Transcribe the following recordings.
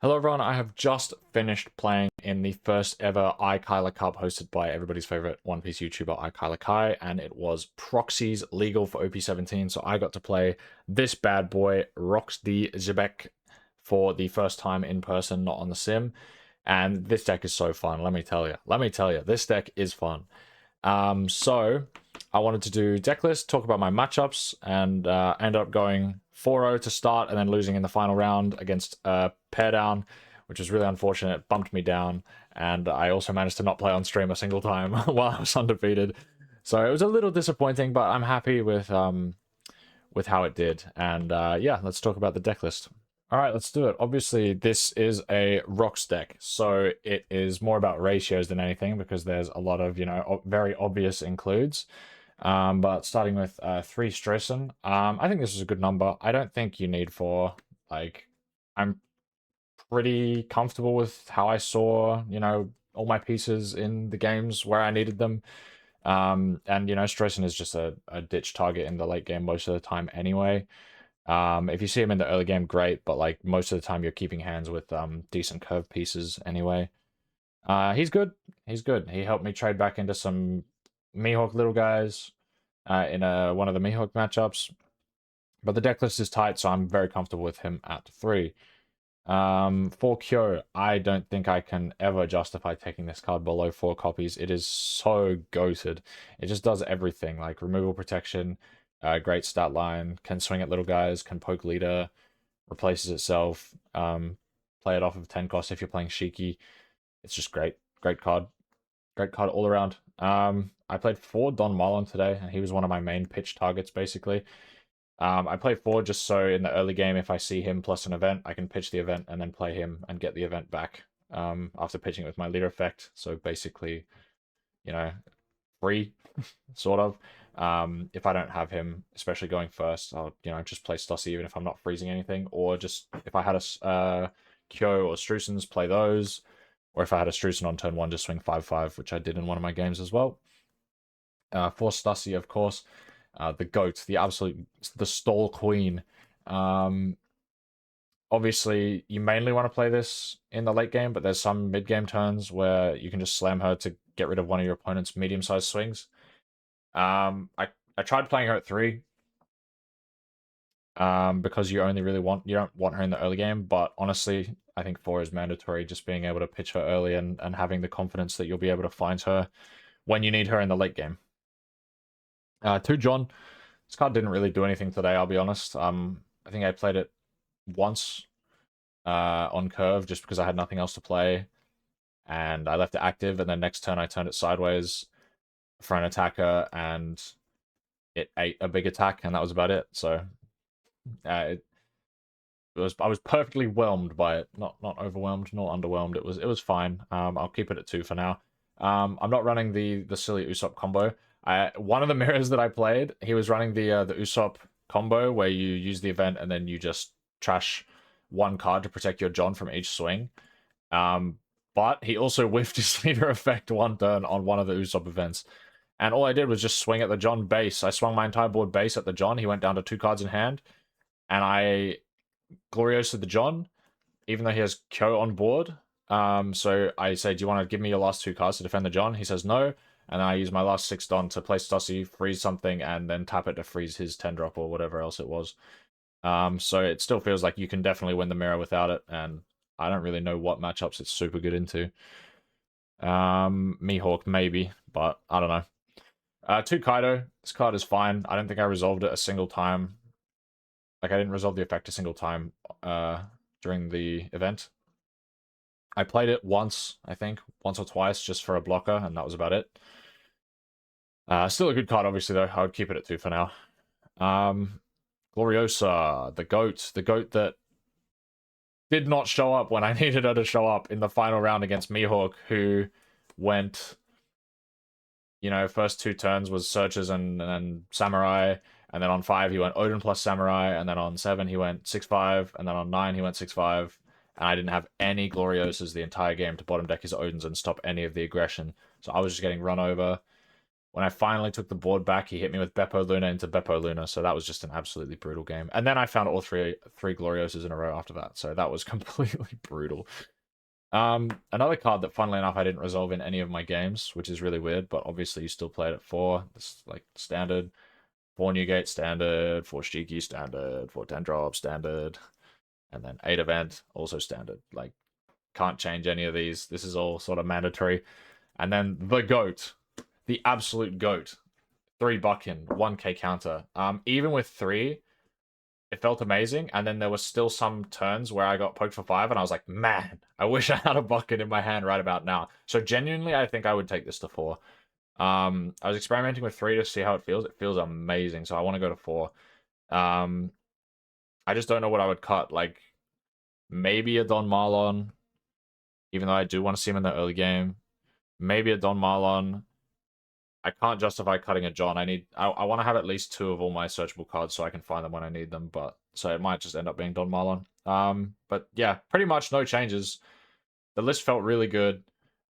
Hello everyone, I have just finished playing in the first ever iKailaCup hosted by everybody's favorite One Piece YouTuber iKailaCai, and it was proxies legal for OP17, so I got to play this bad boy, Roxy Zebek, for the first time in person, not on the sim, and this deck is so fun, let me tell you. This deck is fun. So I wanted to do deck list, talk about my matchups, and end up going 4-0 to start and then losing in the final round against Pair Down, which was really unfortunate. It bumped me down, and I also managed to not play on stream a single time while I was undefeated. So it was a little disappointing, but I'm happy with how it did. And yeah, let's talk about the deck list. All right, let's do it. Obviously, this is a rocks deck, so it is more about ratios than anything because there's a lot of, very obvious includes. But starting with 3 Stressen, I think this is a good number. I don't think you need 4. Like, I'm pretty comfortable with how I saw, all my pieces in the games where I needed them. And, Stressen is just a ditch target in the late game most of the time anyway. If you see him in the early game, great, but like most of the time you're keeping hands with decent curve pieces anyway. He's good. He's good. He helped me trade back into some Mihawk little guys in one of the Mihawk matchups. But the deck list is tight, so I'm very comfortable with him at 3. For Kyo, I don't think I can ever justify taking this card below 4 copies. It is so goated. It just does everything, like removal protection, great stat line, can swing at little guys, can poke leader, replaces itself, play it off of 10 cost if you're playing Shiki. It's just great. Great card. Great card all around. I played 4 Don Marlon today, and he was one of my main pitch targets, basically. I play 4 just so in the early game, if I see him plus an event, I can pitch the event and then play him and get the event back after pitching it with my leader effect. So basically, free, sort of. If I don't have him, especially going first, I'll, just play Stussy even if I'm not freezing anything. Or just, if I had a Kyo or Strussen's, play those. Or if I had a Strussen on turn 1, just swing 5-5, which I did in one of my games as well. For Stussy, of course, the GOAT, the stall queen. Obviously, you mainly want to play this in the late game, but there's some mid game turns where you can just slam her to get rid of one of your opponent's medium sized swings. I tried playing her at 3 because you don't want her in the early game, but honestly, I think 4 is mandatory. Just being able to pitch her early and having the confidence that you'll be able to find her when you need her in the late game. 2 John. This card didn't really do anything today, I'll be honest. I think I played it once on curve just because I had nothing else to play. And I left it active, and then next turn I turned it sideways for an attacker, and it ate a big attack, and that was about it. So I was perfectly whelmed by it. Not overwhelmed, nor underwhelmed. It was fine. I'll keep it at 2 for now. I'm not running the silly Usopp combo. One of the mirrors that I played, he was running the Usopp combo where you use the event and then you just trash 1 card to protect your John from each swing. But he also whiffed his leader effect 1 turn on one of the Usopp events. And all I did was just swing at the John base. I swung my entire board base at the John. He went down to 2 cards in hand. And I Gloriosa the John, even though he has Kyo on board. So I say, do you want to give me your last 2 cards to defend the John? He says no. And then I use my last 6 Don to play Stussy, freeze something, and then tap it to freeze his 10-drop or whatever else it was. So it still feels like you can definitely win the mirror without it, and I don't really know what matchups it's super good into. Mihawk, maybe, but I don't know. 2 Kaido. This card is fine. I don't think I resolved it a single time. Like, I didn't resolve the effect a single time during the event. I played it once, I think, once or twice, just for a blocker, and that was about it. Still a good card, obviously, though. I would keep it at 2 for now. Gloriosa, the goat that did not show up when I needed her to show up in the final round against Mihawk, who went, first 2 turns was Searchers and Samurai, and then on 5 he went Odin plus Samurai, and then on 7 he went 6-5, and then on 9 he went 6-5, and I didn't have any Gloriosas the entire game to bottom deck his Odins and stop any of the aggression, so I was just getting run over. When I finally took the board back, he hit me with Beppo Luna into Beppo Luna, so that was just an absolutely brutal game. And then I found all three Gloriosas in a row after that, so that was completely brutal. Another card that, funnily enough, I didn't resolve in any of my games, which is really weird, but obviously you still play it at 4. It's like standard. 4 Newgate standard, 4 Shiki standard, 4 Dendrop standard, and then 8 event also standard. Like, can't change any of these. This is all sort of mandatory. And then the GOAT, the absolute GOAT. 3 Buckin, 1k counter. Even with 3, it felt amazing. And then there was still some turns where I got poked for 5, and I was like, man, I wish I had a Buckin in my hand right about now. So genuinely, I think I would take this to 4. I was experimenting with 3 to see how it feels. It feels amazing, so I want to go to 4. I just don't know what I would cut. Like, maybe a Don Marlon, even though I do want to see him in the early game. Maybe a Don Marlon. I can't justify cutting a John. I want to have at least 2 of all my searchable cards so I can find them when I need them. But so it might just end up being Don Marlon. But yeah, pretty much no changes. The list felt really good.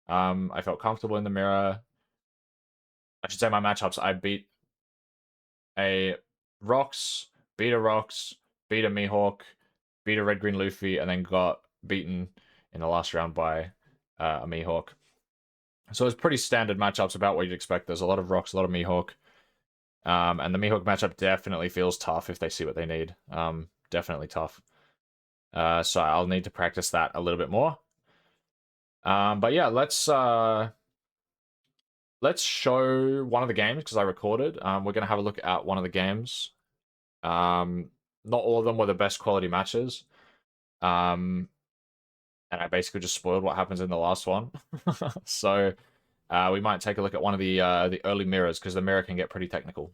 I felt comfortable in the mirror. I should say my matchups. I beat a Rox, beat a Rox, beat a Mihawk, beat a Red Green Luffy, and then got beaten in the last round by a Mihawk. So it's pretty standard matchups, about what you'd expect. There's a lot of Rox, a lot of Mihawk. And the Mihawk matchup definitely feels tough if they see what they need. Definitely tough. So I'll need to practice that a little bit more. But yeah, let's show one of the games because I recorded. We're gonna have a look at one of the games. Not all of them were the best quality matches. And I basically just spoiled what happens in the last one. So we might take a look at one of the early mirrors because the mirror can get pretty technical.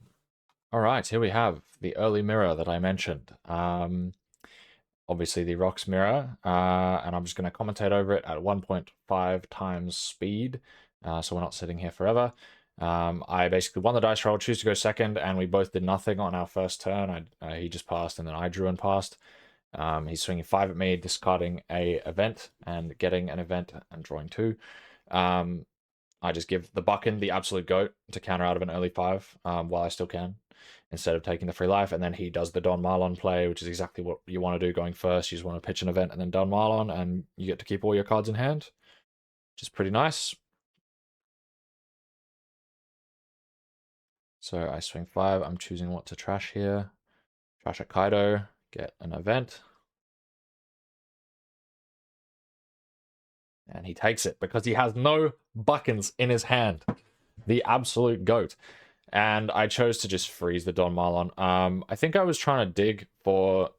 All right, here we have the early mirror that I mentioned. Obviously the Rox mirror, and I'm just going to commentate over it at 1.5 times speed, so we're not sitting here forever. I basically won the dice roll, choose to go second, and we both did nothing on our first turn. He just passed, and then I drew and passed. He's swinging 5 at me, discarding a event, and getting an event, and drawing 2. I just give the Buckin the absolute GOAT to counter out of an early 5 while I still can, instead of taking the free life. And then he does the Don Marlon play, which is exactly what you want to do going first. You just want to pitch an event and then Don Marlon, and you get to keep all your cards in hand, which is pretty nice. So I swing 5. I'm choosing what to trash here. Trash at Kaido, get an event. And he takes it because he has no Buckins in his hand. The absolute GOAT. And I chose to just freeze the Don Marlon. I think I was trying to dig for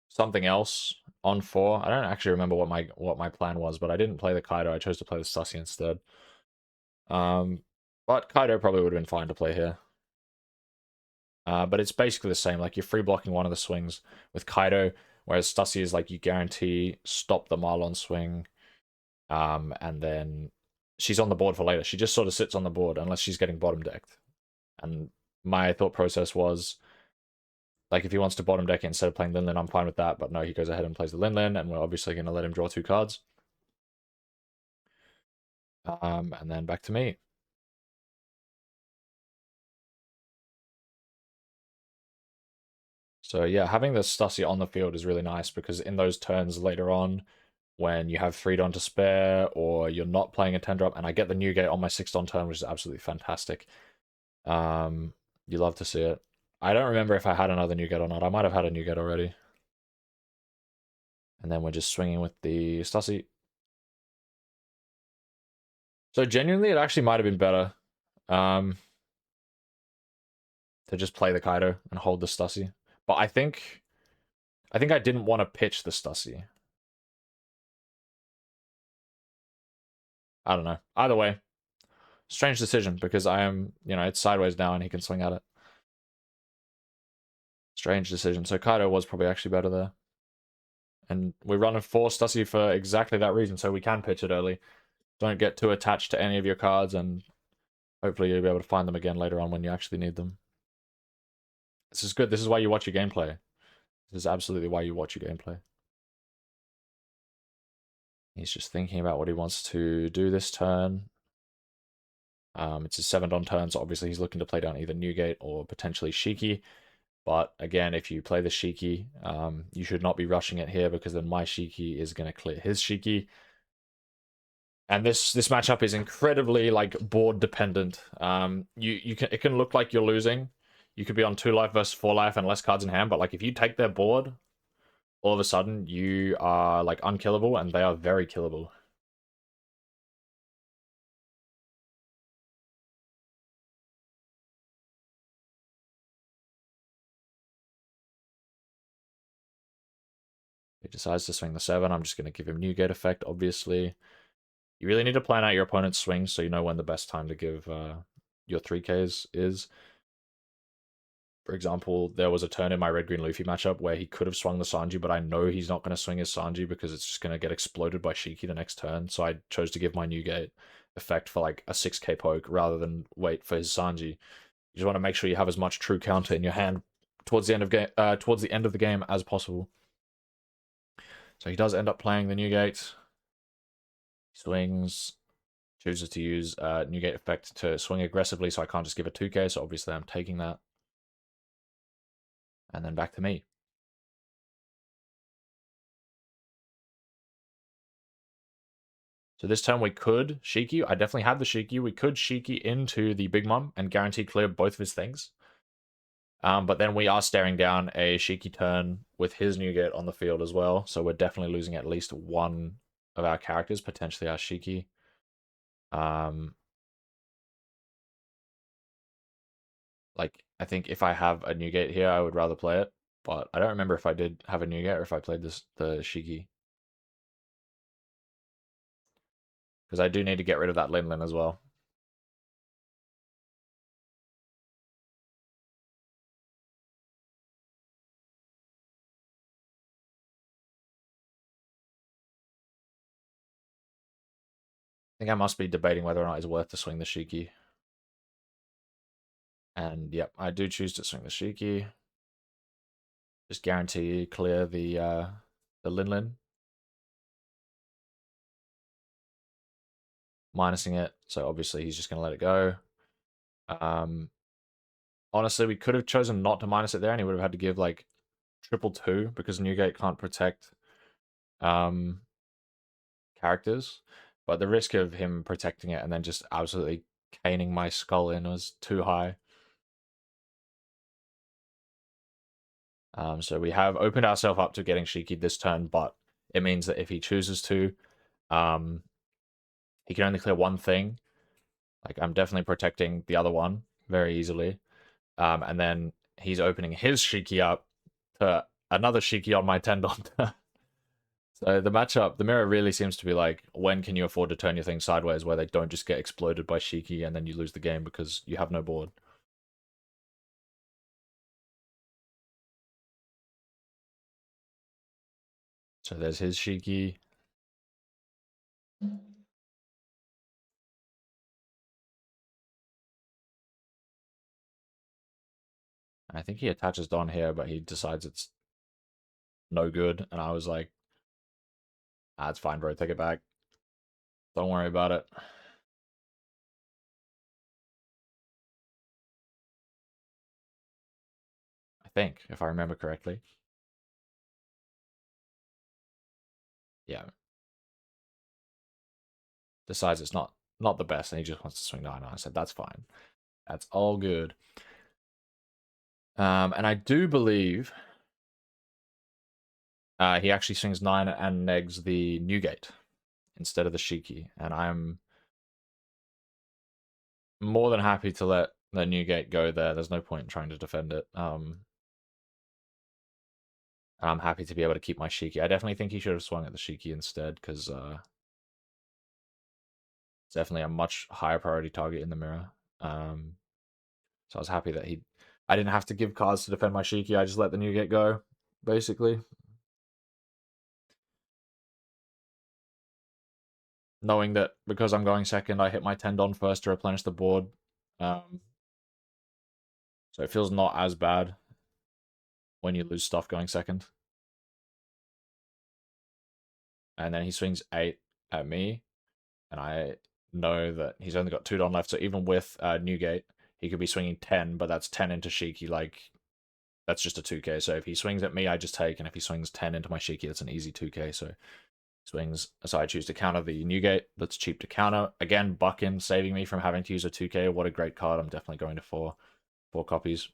something else on 4. I don't actually remember what my plan was, but I didn't play the Kaido. I chose to play the Sussy instead. But Kaido probably would have been fine to play here. But it's basically the same. Like, you're free blocking one of the swings with Kaido, whereas Stussy is like you guarantee stop the Marlon swing. And then she's on the board for later. She just sort of sits on the board unless she's getting bottom decked. And my thought process was, like, if he wants to bottom deck it instead of playing Linlin, I'm fine with that. But no, he goes ahead and plays the Linlin, and we're obviously going to let him draw 2 cards. And then back to me. So yeah, having the Stussy on the field is really nice because in those turns later on, when you have 3 Don to spare, or you're not playing a 10-drop, and I get the Newgate on my 6 Don turn, which is absolutely fantastic. You love to see it. I don't remember if I had another Newgate or not. I might have had a Newgate already. And then we're just swinging with the Stussy. So genuinely, it actually might have been better to just play the Kaido and hold the Stussy. But I think I didn't want to pitch the Stussy. I don't know. Either way, strange decision because I am, it's sideways now and he can swing at it. Strange decision. So Kaido was probably actually better there. And we're running 4 Stussy for exactly that reason, so we can pitch it early. Don't get too attached to any of your cards, and hopefully you'll be able to find them again later on when you actually need them. This is good. This is why you watch your gameplay. This is absolutely why you watch your gameplay. He's just thinking about what he wants to do this turn. It's his 7 on turn, so obviously he's looking to play down either Newgate or potentially Shiki. But again, if you play the Shiki, you should not be rushing it here because then my Shiki is going to clear his Shiki. And this matchup is incredibly like board dependent. It can look like you're losing. You could be on 2 life versus 4 life and less cards in hand, but like if you take their board, all of a sudden you are like unkillable and they are very killable. He decides to swing the 7. I'm just going to give him Newgate effect, obviously. You really need to plan out your opponent's swings so you know when the best time to give your 3Ks is. For example, there was a turn in my red-green Luffy matchup where he could have swung the Sanji, but I know he's not going to swing his Sanji because it's just going to get exploded by Shiki the next turn. So I chose to give my Newgate effect for like a 6k poke rather than wait for his Sanji. You just want to make sure you have as much true counter in your hand towards the end of the game as possible. So he does end up playing the Newgate. He swings, chooses to use Newgate effect to swing aggressively, so I can't just give a 2k. So obviously I'm taking that. And then back to me. So this turn we could Shiki. I definitely had the Shiki. We could Shiki into the Big Mom and guarantee clear both of his things. But then we are staring down a Shiki turn with his Newgate on the field as well. So we're definitely losing at least one of our characters, potentially our Shiki. Like, I think if I have a Newgate here, I would rather play it. But I don't remember if I did have a Newgate or if I played the Shiki. Because I do need to get rid of that Lin as well. I think I must be debating whether or not it's worth to swing the Shiki. And yep, I do choose to swing the Shiki. Just guarantee clear the Lin. Minusing it, so obviously he's just gonna let it go. Honestly, we could have chosen not to minus it there, and he would have had to give like 222 because Newgate can't protect characters. But the risk of him protecting it and then just absolutely caning my skull in was too high. So we have opened ourselves up to getting Shiki this turn, but it means that if he chooses to, he can only clear one thing. Like, I'm definitely protecting the other one very easily. And then he's opening his Shiki up to another Shiki on my Tendon. So the matchup, the mirror really seems to be like, when can you afford to turn your thing sideways where they don't just get exploded by Shiki and then you lose the game because you have no board. So there's his Shiki. I think he attaches Don here, but he decides it's no good. And I was like, ah, it's fine, bro. Take it back. Don't worry about it. I think, if I remember correctly. Yeah. Decides it's not the best, and he just wants to swing 9. I said, that's fine. That's all good. And I do believe he actually swings 9 and negs the Newgate instead of the Shiki. And I'm more than happy to let the Newgate go there. There's no point in trying to defend it. I'm happy to be able to keep my Shiki. I definitely think he should have swung at the Shiki instead, because it's definitely a much higher priority target in the mirror. So I was happy that I didn't have to give cards to defend my Shiki. I just let the Newgate go, basically. Knowing that because I'm going second, I hit my Tendon first to replenish the board. So it feels not as bad when you lose stuff going second. And then he swings 8 at me, and I know that he's only got 2 Don left. So even with Newgate, he could be swinging 10, but that's 10 into Shiki. Like, that's just a 2k. So if he swings at me, I just take. And if he swings 10 into my Shiki, that's an easy 2k. So swings. So I choose to counter the Newgate. That's cheap to counter. Again, Buckin saving me from having to use a 2k. What a great card. I'm definitely going to four copies.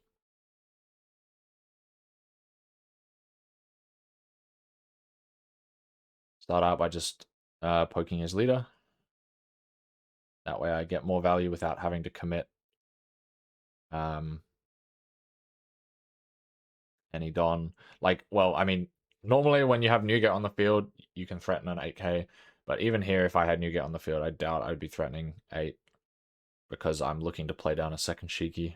Start out by just poking his leader. That way I get more value without having to commit any Don. Like, well, I mean, normally when you have Newgate on the field, you can threaten an 8k. But even here, if I had Newgate on the field, I doubt I'd be threatening 8 because I'm looking to play down a second Shiki.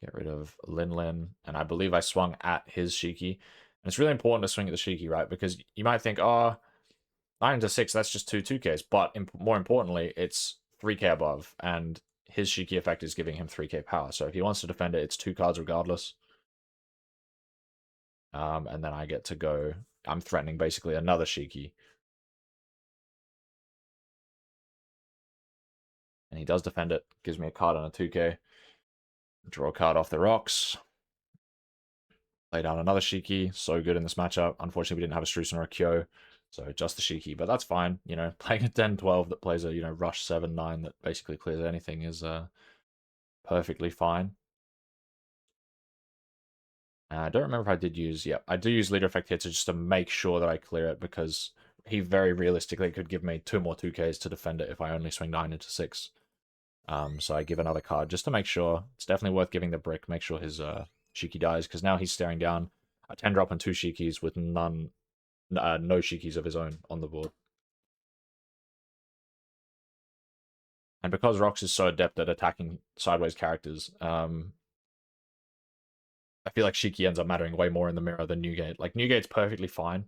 Get rid of Lin, and I believe I swung at his Shiki. And it's really important to swing at the Shiki, right? Because you might think, oh, 9 into 6, that's just 2 2Ks. But more importantly, it's 3k above, and his Shiki effect is giving him 3k power. So if he wants to defend it, it's 2 cards regardless. And then I get to go. I'm threatening basically another Shiki. And he does defend it. Gives me a card on a 2k. Draw a card off the rocks. Play down another Shiki. So good in this matchup. Unfortunately, we didn't have a Strucin or a Kyo. So just the Shiki. But that's fine. You know, playing a 10-12 that plays a, rush 7-9 that basically clears anything is perfectly fine. I don't remember if I did use... Yeah, I do use Leader Effect here just to make sure that I clear it, because he very realistically could give me 2 more 2Ks to defend it if I only swing 9 into 6. So I give another card just to make sure. It's definitely worth giving the brick. Make sure his Shiki dies, because now he's staring down a 10-drop and 2 Shikis with no Shikis of his own on the board. And because Rox is so adept at attacking sideways characters, I feel like Shiki ends up mattering way more in the mirror than Newgate. Like, Newgate's perfectly fine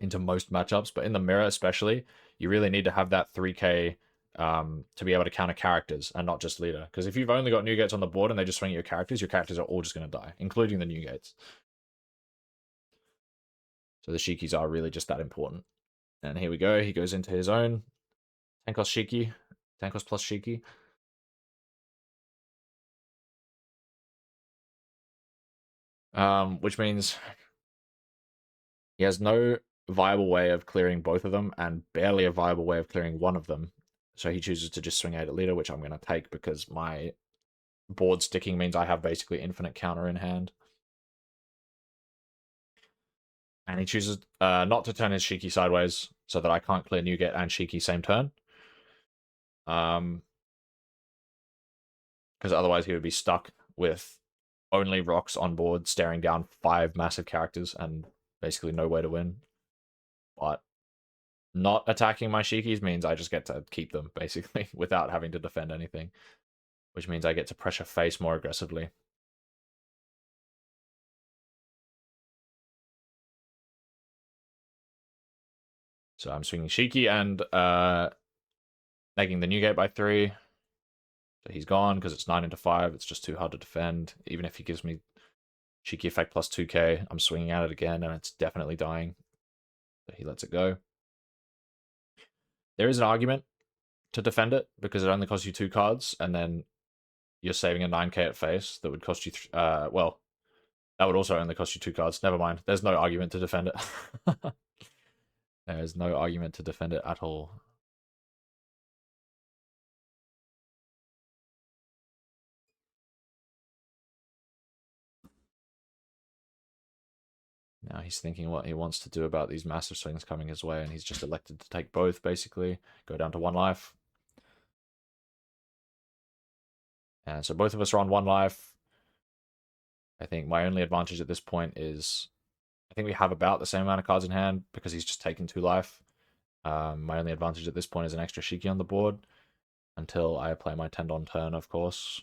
into most matchups, but in the mirror especially, you really need to have that 3k to be able to counter characters and not just leader. Because if you've only got Newgates on the board and they just swing at your characters are all just going to die, including the Newgates. So the Shikis are really just that important. And here we go. He goes into his own Tankos Shiki. Tankos plus Shiki. Which means he has no viable way of clearing both of them and barely a viable way of clearing one of them. So he chooses to just swing 8 at leader, which I'm going to take because my board sticking means I have basically infinite counter in hand. And he chooses not to turn his Shiki sideways so that I can't clear Newgate and Shiki same turn. Because otherwise he would be stuck with only rocks on board, staring down 5 massive characters and basically no way to win. But not attacking my Shikis means I just get to keep them, basically, without having to defend anything. Which means I get to pressure face more aggressively. So I'm swinging Shiki and making the Newgate by 3. So he's gone because it's 9 into 5. It's just too hard to defend. Even if he gives me Shiki effect plus 2k, I'm swinging at it again and it's definitely dying. So he lets it go. There is an argument to defend it because it only costs you 2 cards and then you're saving a 9k at face that would cost you... well, that would also only cost you 2 cards. Never mind. There's no argument to defend it. There's no argument to defend it at all. Now he's thinking what he wants to do about these massive swings coming his way, and he's just elected to take both, basically. Go down to 1 life. And so both of us are on 1 life. I think my only advantage at this point is... I think we have about the same amount of cards in hand, because he's just taken 2 life. My only advantage at this point is an extra Shiki on the board, until I play my Tendon turn, of course.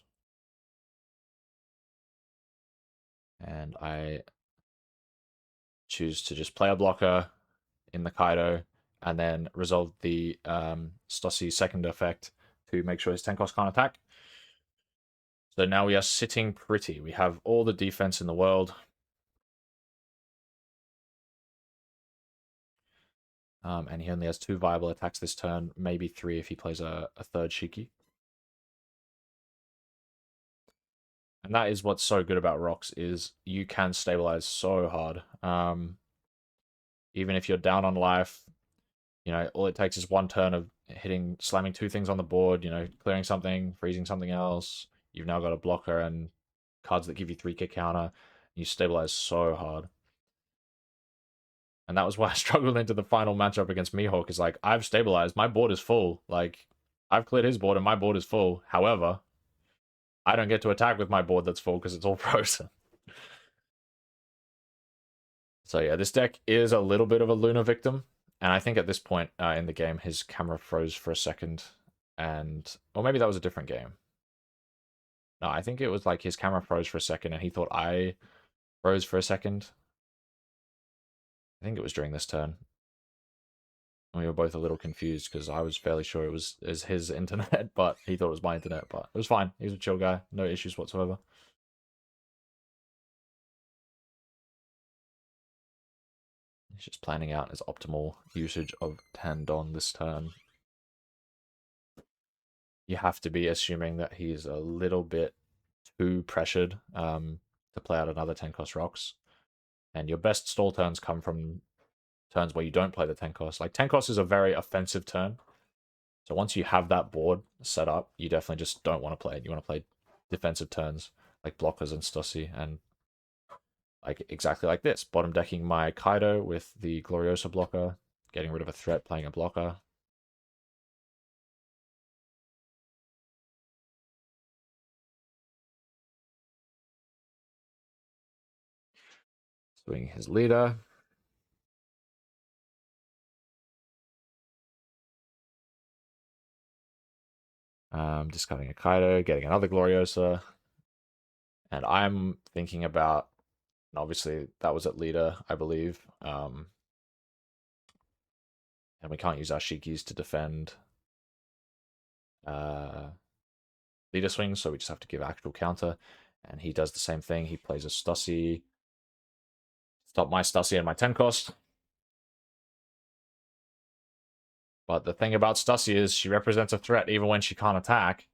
And I choose to just play a blocker in the Kaido, and then resolve the Stussy's second effect to make sure his Tenkos can't attack. So now we are sitting pretty. We have all the defense in the world. And he only has 2 viable attacks this turn, maybe 3 if he plays a third Shiki. And that is what's so good about rocks, is you can stabilize so hard. Even if you're down on life, you know, all it takes is 1 turn of slamming 2 things on the board, you know, clearing something, freezing something else. You've now got a blocker and cards that give you 3k counter. You stabilize so hard. And that was why I struggled into the final matchup against Mihawk, is like, I've stabilized, my board is full. Like, I've cleared his board and my board is full. However, I don't get to attack with my board that's full because it's all frozen. So yeah, this deck is a little bit of a Luna victim. And I think at this point in the game, his camera froze for a second. Or maybe that was a different game. No, I think it was like his camera froze for a second and he thought I froze for a second. I think it was during this turn. We were both a little confused because I was fairly sure it was his internet, but he thought it was my internet. But it was fine. He was a chill guy. No issues whatsoever. He's just planning out his optimal usage of Tandon this turn. You have to be assuming that he's a little bit too pressured to play out another 10-cost rocks. And your best stall turns come from turns where you don't play the 10-cost. Like, 10-cost is a very offensive turn. So once you have that board set up, you definitely just don't want to play it. You want to play defensive turns like blockers and Stussy, and like exactly like this. Bottom decking my Kaido with the Gloriosa blocker, getting rid of a threat, playing a blocker. Swinging his leader. Discarding a Kaido, getting another Gloriosa. And I'm thinking about, and obviously that was at leader, I believe. And we can't use our Shikis to defend leader swings, so we just have to give actual counter. And he does the same thing. He plays a Stussy. Stop my Stussy and my 10-cost. But the thing about Stussy is she represents a threat even when she can't attack.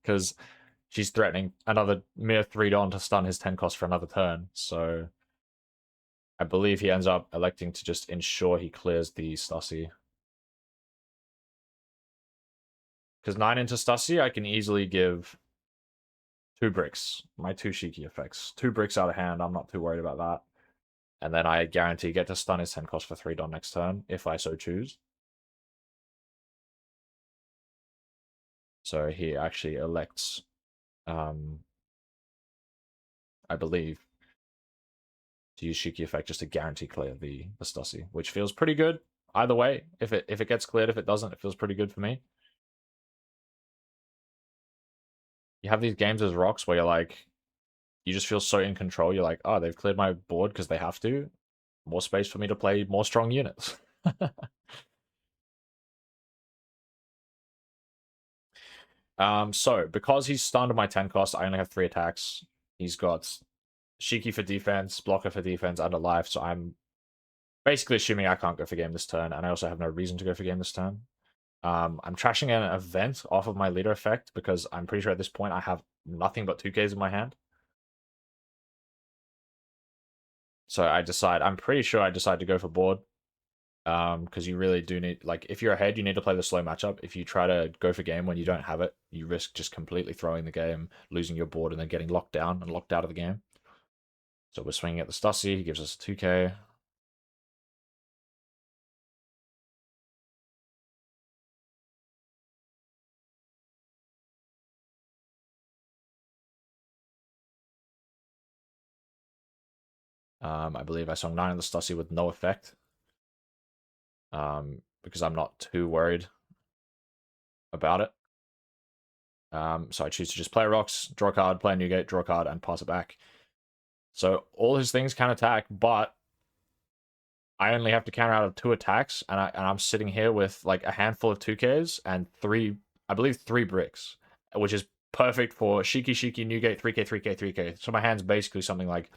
Because she's threatening another mere 3-don to stun his 10-cost for another turn. So I believe he ends up electing to just ensure he clears the Stussy. Because 9 into Stussy, I can easily give 2 bricks. My 2 Shiki effects. 2 bricks out of hand, I'm not too worried about that. And then I guarantee get to stun his 10-cost for 3-don next turn, if I so choose. So he actually elects, I believe, to use Shiki effect just to guarantee clear the Stussy, which feels pretty good. Either way, if it gets cleared, if it doesn't, it feels pretty good for me. You have these games as rocks where you're like, you just feel so in control. You're like, oh, they've cleared my board because they have to. More space for me to play more strong units. So because he's stunned my 10-cost, I only have 3 attacks. He's got Shiki for defense, blocker for defense, and a life. So I'm basically assuming I can't go for game this turn, and I also have no reason to go for game this turn. I'm trashing an event off of my leader effect because I'm pretty sure at this point I have nothing but 2Ks in my hand. So I'm pretty sure I decide to go for board. Because you really do need, like, if you're ahead, you need to play the slow matchup. If you try to go for game when you don't have it, you risk just completely throwing the game, losing your board, and then getting locked down and locked out of the game. So we're swinging at the Stussy. He gives us a 2K. I believe I swung 9 on the Stussy with no effect. Because I'm not too worried about it. So I choose to just play rocks, draw a card, play a Newgate, draw a card, and pass it back. So all his things can attack, but I only have to counter out of 2 attacks, and I'm sitting here with like a handful of 2Ks and 3, I believe 3 bricks, which is perfect for Shiki, Newgate, 3K, 3K, 3K. So my hand's basically something like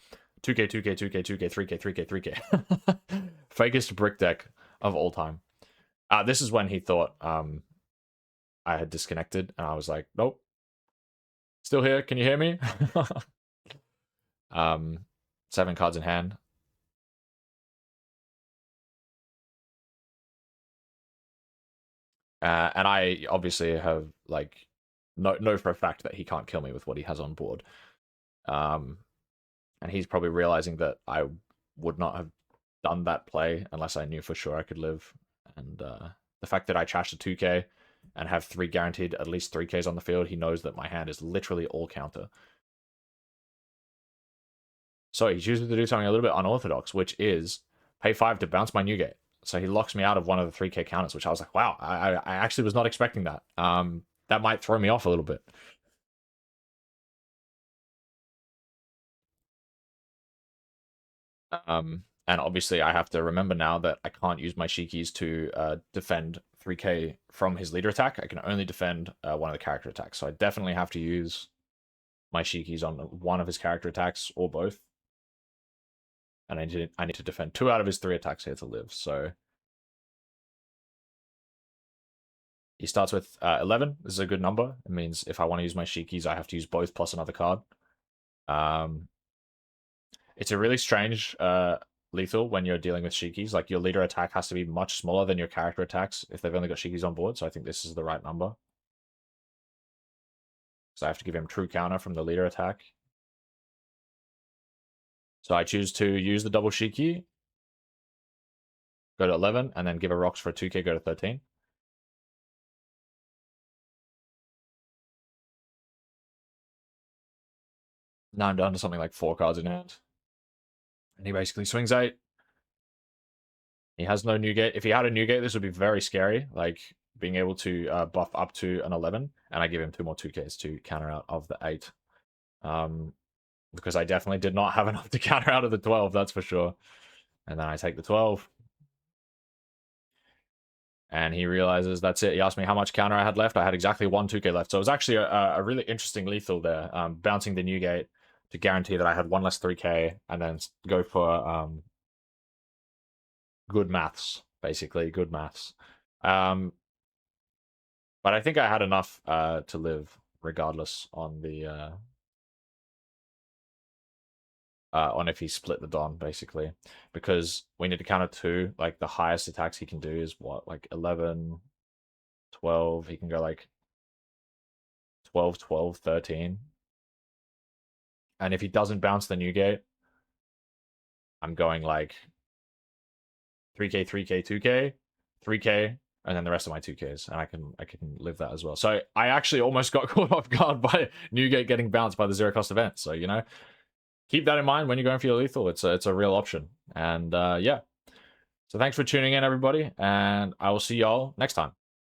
2K, 2K, 2K, 2K, 3K, 3K, 3K. Fakest brick deck of all time. This is when he thought I had disconnected, and I was like, nope, still here. Can you hear me? 7 cards in hand. And I obviously have like know for a fact that he can't kill me with what he has on board. And he's probably realizing that I would not have done that play unless I knew for sure I could live. And the fact that I trashed a 2k and have 3 guaranteed at least 3ks on the field, he knows that my hand is literally all counter. So he chooses to do something a little bit unorthodox, which is pay 5 to bounce my Newgate. So he locks me out of one of the 3k counters, which I was like, wow, I actually was not expecting that. That might throw me off a little bit. And obviously I have to remember now that I can't use my Shikis to defend 3k from his leader attack. I can only defend one of the character attacks. So I definitely have to use my Shikis on one of his character attacks or both. And I need to defend 2 out of his 3 attacks here to live. So he starts with 11. This is a good number. It means if I want to use my Shikis, I have to use both plus another card. It's a really strange lethal when you're dealing with Shikis. Like, your leader attack has to be much smaller than your character attacks if they've only got Shikis on board. So I think this is the right number. So I have to give him true counter from the leader attack. So I choose to use the double Shiki, go to 11, and then give a rocks for a 2k, go to 13. Now I'm down to something like 4 cards in hand. And he basically swings 8. He has no Newgate. If he had a Newgate, this would be very scary. Like, being able to buff up to an 11. And I give him 2 more 2ks to counter out of the 8. Because I definitely did not have enough to counter out of the 12, that's for sure. And then I take the 12. And he realizes that's it. He asked me how much counter I had left. I had exactly 1 2k left. So it was actually a really interesting lethal there. Bouncing the Newgate to guarantee that I had 1 less 3k, and then go for good maths, basically. Good maths. But I think I had enough to live regardless on the on if he split the Don, basically, because we need to counter 2. Like, the highest attacks he can do is what, like 11, 12. He can go like 12, 12, 13. And if he doesn't bounce the Newgate, I'm going like 3k, 3k, 2k, 3k, and then the rest of my 2ks, and I can live that as well. So I actually almost got caught off guard by Newgate getting bounced by the 0 cost event. So, you know, keep that in mind when you're going for your lethal. It's a real option. And yeah. So thanks for tuning in, everybody, and I will see y'all next time.